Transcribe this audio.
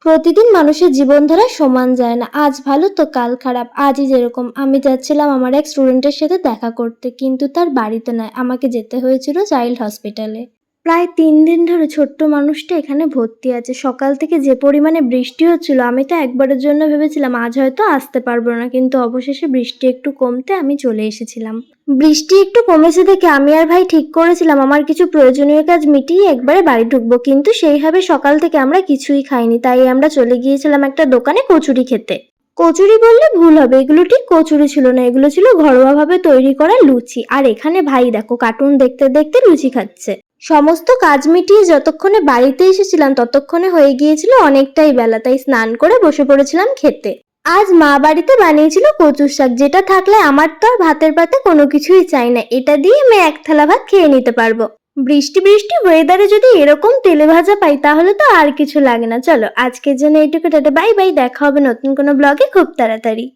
প্রতিদিন মানুষের জীবনধারা সমান যায় না। আজ ভালো তো কাল খারাপ। আজই যেরকম আমি যাচ্ছিলাম আমার এক স্টুডেন্টের সাথে দেখা করতে, কিন্তু তার বাড়িতে নয়, আমাকে যেতে হয়েছিল চাইল্ড হসপিটালে। প্রায় 3 দিন ধরে ছোট্ট মানুষটা এখানে ভর্তি আছে। সকাল থেকে যে পরিমাণে বৃষ্টি হচ্ছিল, আমি তো একবারের জন্য ভেবেছিলাম আজ হয়তো আসতে পারবো না, কিন্তু অবশেষে বৃষ্টি একটু কমতে আমি চলে এসেছিলাম। বৃষ্টি একটু কমেছে দেখে আমি আর ভাই ঠিক করেছিলাম আমার কিছু প্রয়োজনীয় কাজ মিটিয়ে একবারে বাড়ি ঢুকবো, কিন্তু সেইভাবে সকাল থেকে আমরা কিছুই খাইনি, তাই আমরা চলে গিয়েছিলাম একটা দোকানে কচুরি খেতে। কচুরি বললে ভুল হবে, এগুলো ঠিক কচুরি ছিল না, এগুলো ছিল ঘরোয়াভাবে তৈরি করা লুচি। আর এখানে ভাই দেখো কার্টুন দেখতে দেখতে লুচি খাচ্ছে। সমস্ত কাজ মিটিয়ে যতক্ষণে বাড়িতে এসেছিলাম ততক্ষণে হয়ে গিয়েছিল অনেকটাই বেলা, তাই স্নান করে বসে পড়েছিলাম খেতে। আজ মা বাড়িতে বানিয়েছিল কচুর শাক, যেটা থাকলে আমার তো আর ভাতের পাতে কোনো কিছুই চাই না। এটা দিয়ে আমি এক থালা ভাত খেয়ে নিতে পারবো। বৃষ্টি বৃষ্টি ওয়েদারে যদি এরকম তেলে ভাজা পাই তাহলে তো আর কিছু লাগে না। চলো আজকের জন্য এইটুকু, টাটা, বাই বাই। দেখা হবে নতুন কোনো ব্লগে খুব তাড়াতাড়ি।